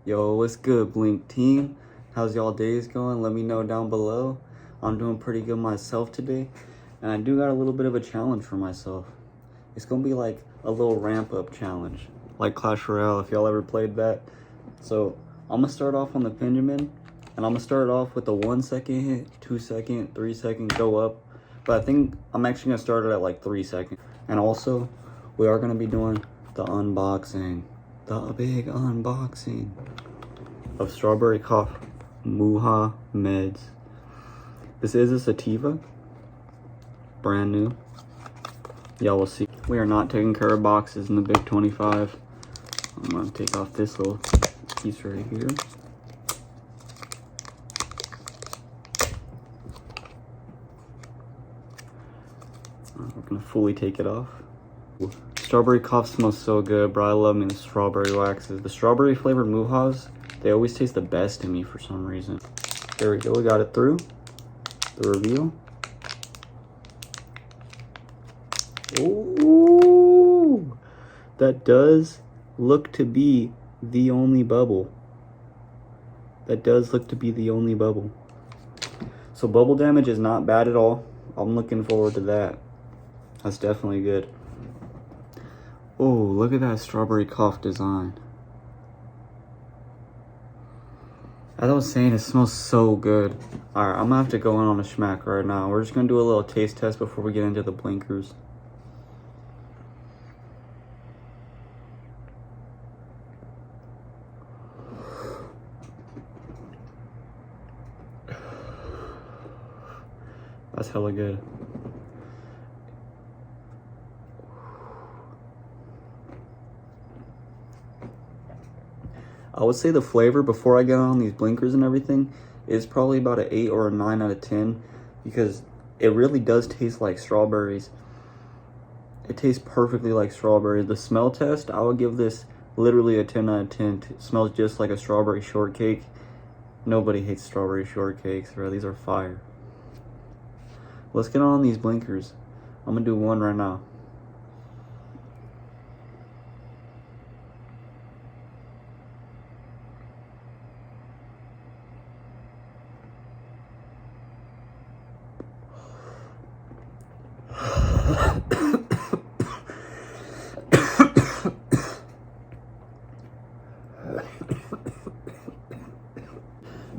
Yo, what's good, Blink team? How's y'all days going? Let me know down below. I'm doing pretty good myself today, and I do got a little bit of a challenge for myself. It's gonna be like a little ramp up challenge, like Clash Royale, if y'all ever played that. So I'm gonna start off on the Benjamin, and I'm gonna start off with a 1 second hit, 2 second, 3 second, go up. But I think I'm actually gonna start it at like 3 seconds. And also, we are gonna be doing the unboxing. The big unboxing of Strawberry Cough Muha meds. This is a sativa, brand new. Y'all will see. We are not taking care of boxes in the big 25. I'm gonna take off this little piece right here. We're gonna fully take it off. Strawberry Cough smells so good, bro. I love me the strawberry waxes. The strawberry flavored Muhas, they always taste the best to me for some reason. There we go, we got it through. The reveal. Ooh, that does look to be the only bubble. That does look to be the only bubble. So bubble damage is not bad at all. I'm looking forward to that. That's definitely good. Oh, look at that Strawberry Cough design. As I was saying, it smells so good. Alright, I'm gonna have to go in on a schmack right now. We're just gonna do a little taste test before we get into the blinkers. That's hella good. I would say the flavor before I get on these blinkers and everything is probably about an 8 or a 9 out of 10 because it really does taste like strawberries. It tastes perfectly like strawberries. The smell test, I would give this literally a 10 out of 10. It smells just like a strawberry shortcake. Nobody hates strawberry shortcakes, bro. These are fire. Let's get on these blinkers. I'm gonna do one right now.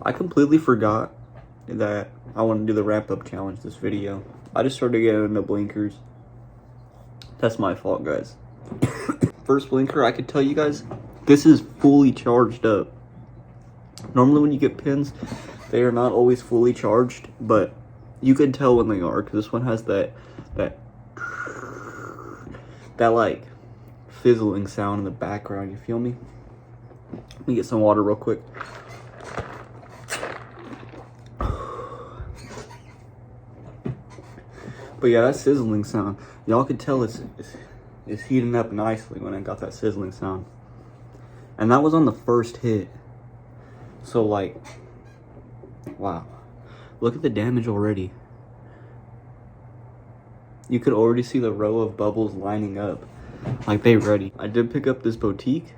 I completely forgot that I want to do the wrap up challenge this video. I just started getting into blinkers. That's my fault, guys. First blinker, I could tell you guys, this is fully charged up. Normally when you get pins, they are not always fully charged, but you can tell when they are, because this one has that like fizzling sound in the background, you feel me? Let me get some water real quick. But yeah, that sizzling sound, y'all can tell it's heating up nicely when I got that sizzling sound. And that was on the first hit. So like, wow. Look at the damage already. You could already see the row of bubbles lining up. Like they ready. I did pick up this boutique.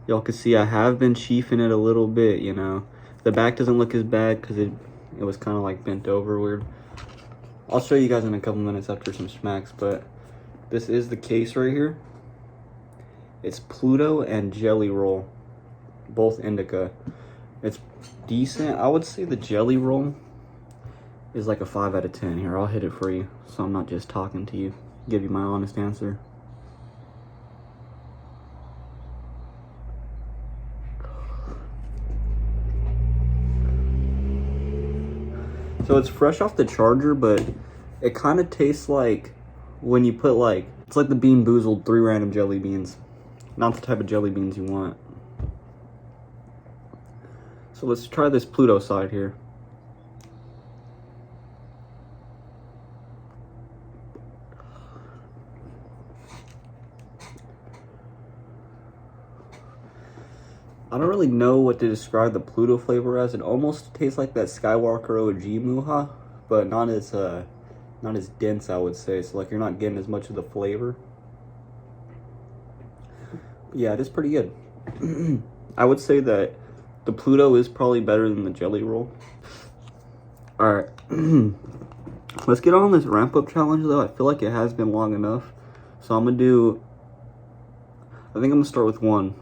Y'all can see I have been sheafing it a little bit, you know. The back doesn't look as bad because it was kind of like bent over weird. I'll show you guys in a couple minutes after some smacks, but this is the case right here. It's Pluto and Jelly Roll, both indica. It's decent. I would say the Jelly Roll is like a 5 out of 10. Here, I'll hit it for you, so I'm not just talking to you. Give you my honest answer. So it's fresh off the charger, but it kind of tastes like when you put like, it's like the Bean Boozled 3 random jelly beans. Not the type of jelly beans you want. So let's try this Pluto side here. I don't really know what to describe the Pluto flavor as. It almost tastes like that Skywalker OG Muha, but not as dense, I would say. So like you're not getting as much of the flavor. But yeah, it is pretty good. I would say that the Pluto is probably better than the Jelly Roll. All right. Let's get on this ramp up challenge though. I feel like it has been long enough. So I think I'm gonna start with one.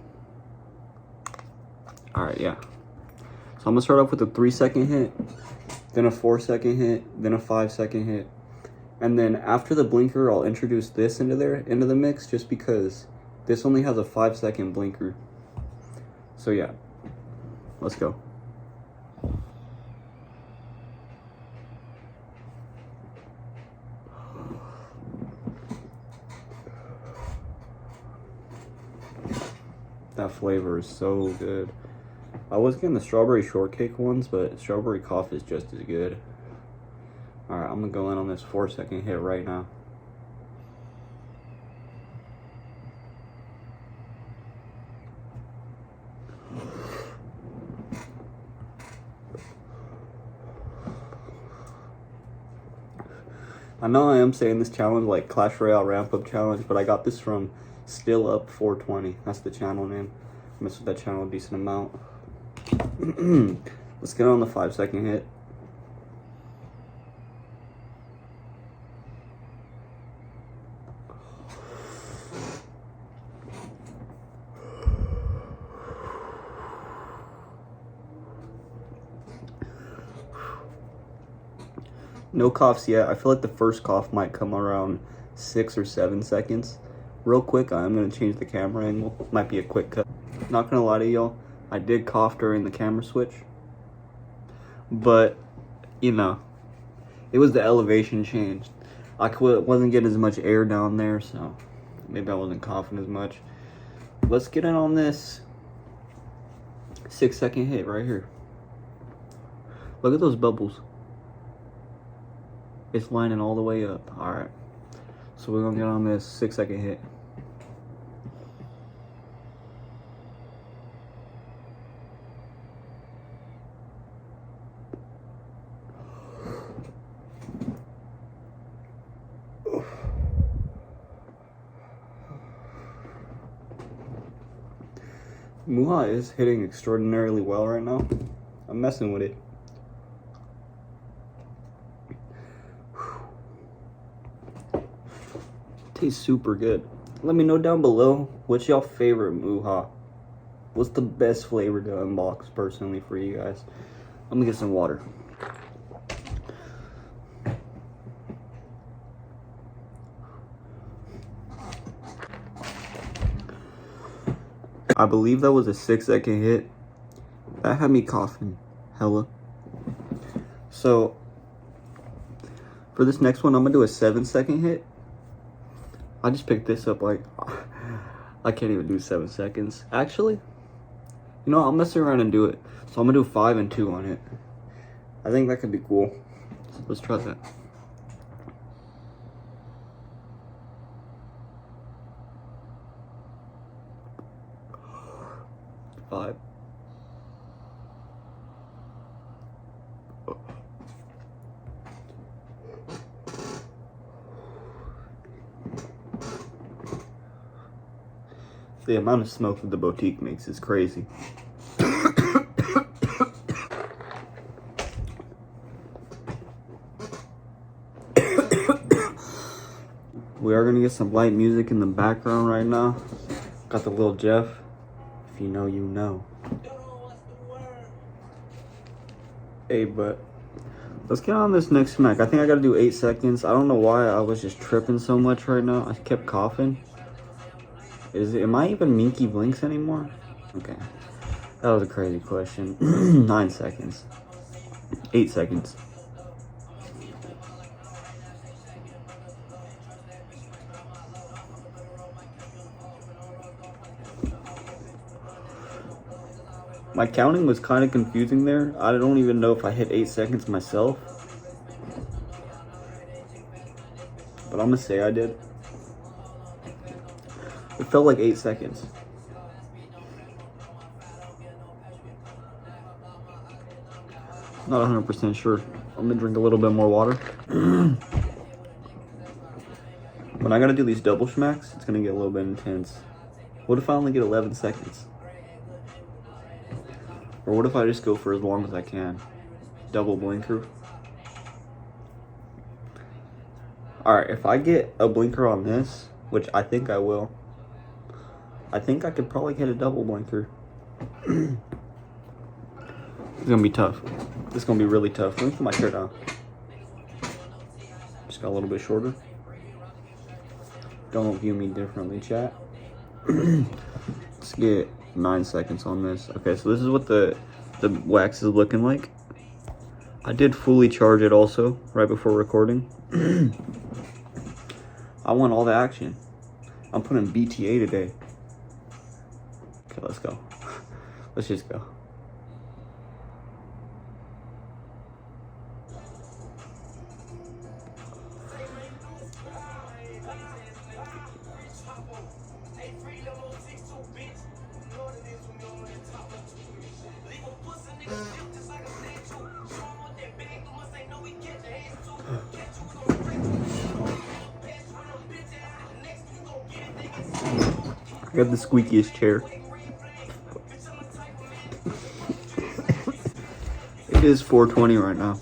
All right, yeah. So I'm gonna start off with a 3-second hit, then a 4-second hit, then a 5-second hit. And then after the blinker, I'll introduce this into the mix just because this only has a 5-second blinker. So yeah, let's go. That flavor is so good. I was getting the strawberry shortcake ones, but strawberry coffee is just as good. All right, I'm gonna go in on this 4-second hit right now. I know I am saying this challenge like Clash Royale ramp up challenge, but I got this from Still Up 420. That's the channel name. I messed with that channel a decent amount. Let's get on the 5-second hit. No coughs yet. I feel like the first cough might come around 6 or 7 seconds. Real quick, I'm gonna change the camera angle. Might be a quick cut. Not gonna lie to y'all, I did cough during the camera switch. But, you know, it was the elevation change. I wasn't getting as much air down there, so maybe I wasn't coughing as much. Let's get in on this 6-second hit right here. Look at those bubbles. It's lining all the way up. All right. So we're gonna get on this 6-second hit. Muha is hitting extraordinarily well right now. I'm messing with it. Tastes super good. Let me know down below what's y'all favorite Muha. What's the best flavor to unbox personally for you guys? Let me get some water. I believe that was a 6-second hit. That had me coughing hella. So for this next one, I'm gonna do a 7-second hit. I just picked this up like, I can't even do 7 seconds. Actually, you know, I'll mess around and do it. So I'm gonna do 5 and 2 on it. I think that could be cool. So let's try that. Five. The amount of smoke that the boutique makes is crazy. We are gonna get some light music in the background right now. Got the Lil Jeff. If you know, you know. Hey, but let's get on this next smack. I think I gotta do 8 seconds. I don't know why I was just tripping so much right now. I kept coughing. Am I even Minky Blinks anymore? Okay. That was a crazy question. 9 seconds. 8 seconds. My counting was kind of confusing there. I don't even know if I hit 8 seconds myself. But I'm gonna say I did. It felt like 8 seconds. Not 100% sure. I'm gonna drink a little bit more water. When I gotta do these double schmacks, it's gonna get a little bit intense. What if I only get 11 seconds? Or what if I just go for as long as I can? Double blinker. Alright, if I get a blinker on this, which I think I will, I think I could probably hit a double blinker. It's gonna be tough. It's gonna be really tough. Let me put my shirt on. Just got a little bit shorter. Don't view me differently, chat. Let's get 9 seconds on this. Okay, so this is what the wax is looking like. I did fully charge it also right before recording. I want all the action. I'm putting BTA today. Okay, let's go. Let's just go. I got the squeakiest chair. It is 4:20 right now.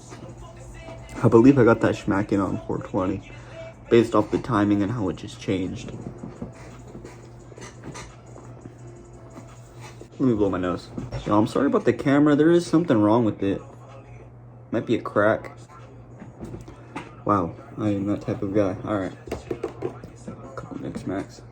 I believe I got that schmacking on 4:20 based off the timing and how it just changed. Let me blow my nose. Yo, I'm sorry about the camera. There is something wrong with it. Might be a crack. Wow, I am that type of guy. Alright. Couple Nick smacks.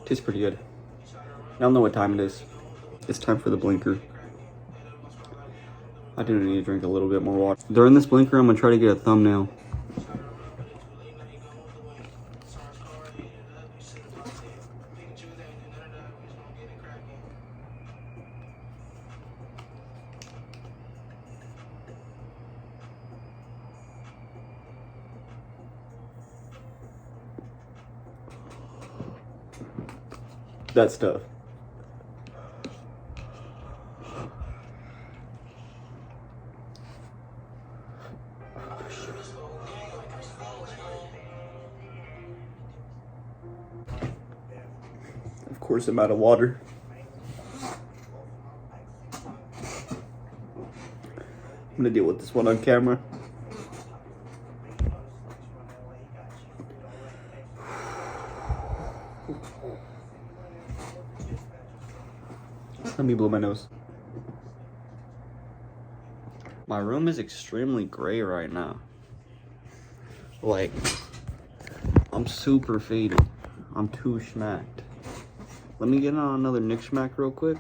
Tastes pretty good. I don't know what time it is. It's time for the blinker. I do need to drink a little bit more water. During this blinker, I'm gonna try to get a thumbnail. That stuff. Of course, I'm out of water. I'm gonna deal with this one on camera. Let me blow my nose. My room is extremely gray right now. Like, I'm super faded. I'm too schmacked. Let me get on another Nick schmack real quick.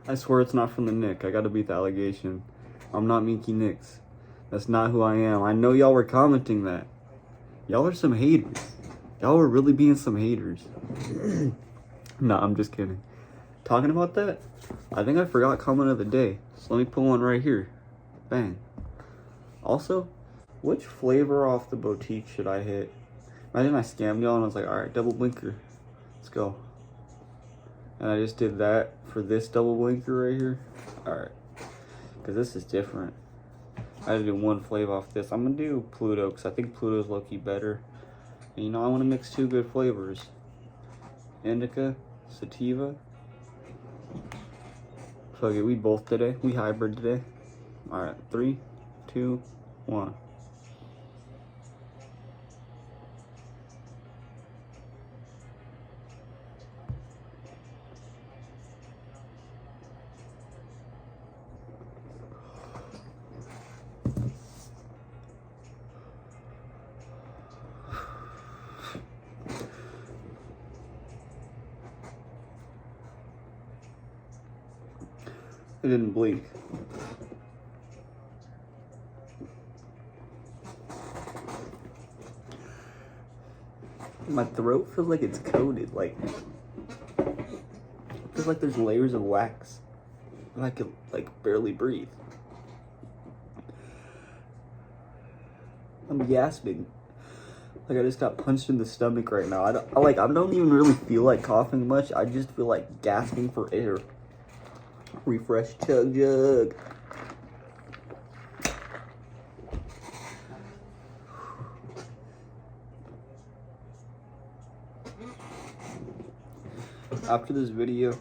I swear it's not from the Nick. I gotta beat the allegation. I'm not Minky Nicks. That's not who I am. I know y'all were commenting that. Y'all are some haters. Y'all were really being some haters. Nah, I'm just kidding. Talking about that, I think I forgot comment of the day. So let me put one right here. Bang. Also, which flavor off the boutique should I hit? Imagine I scammed y'all and I was like, alright, double blinker. Let's go. And I just did that for this double blinker right here. Alright. Because this is different. I had to do one flavor off this. I'm going to do Pluto because I think Pluto's low-key better. And you know, I want to mix two good flavors. Indica, sativa. Fuck it, we both today. We hybrid today. Alright, 3, 2, 1. It didn't blink. My throat feels like it's coated, like it feels like there's layers of wax. And I can barely breathe. I'm gasping. Like I just got punched in the stomach right now. I don't even really feel like coughing much. I just feel like gasping for air. Refresh chug jug. After this video,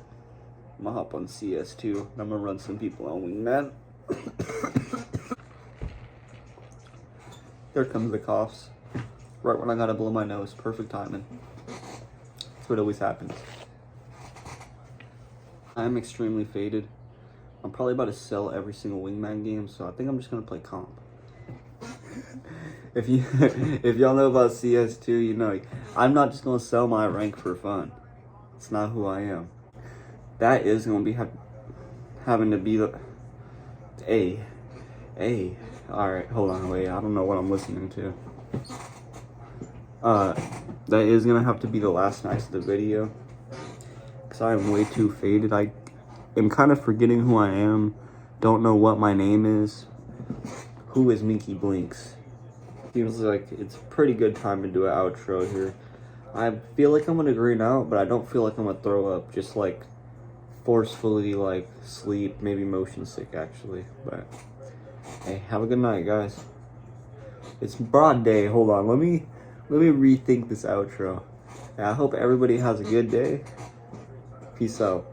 I'm gonna hop on CS2 and I'm gonna run some people on Wingman. Here comes the coughs. Right when I gotta blow my nose. Perfect timing. That's what always happens. I'm extremely faded. I'm probably about to sell every single Wingman game, so I think I'm just gonna play comp. If y'all know about CS2, you know I'm not just gonna sell my rank for fun. It's not who I am. That is gonna be having to be the A. Alright, hold on, wait, I don't know what I'm listening to. That is gonna have to be the last night of the video. Cause I am way too faded. I am kind of forgetting who I am. Don't know what my name is. Who is Minky Blinks? Seems like it's a pretty good time to do an outro here. I feel like I'm gonna green out, but I don't feel like I'm gonna throw up. Just like forcefully like sleep, maybe motion sick actually. But hey, have a good night, guys. It's broad day. Hold on, let me rethink this outro. I hope everybody has a good day. Peace out.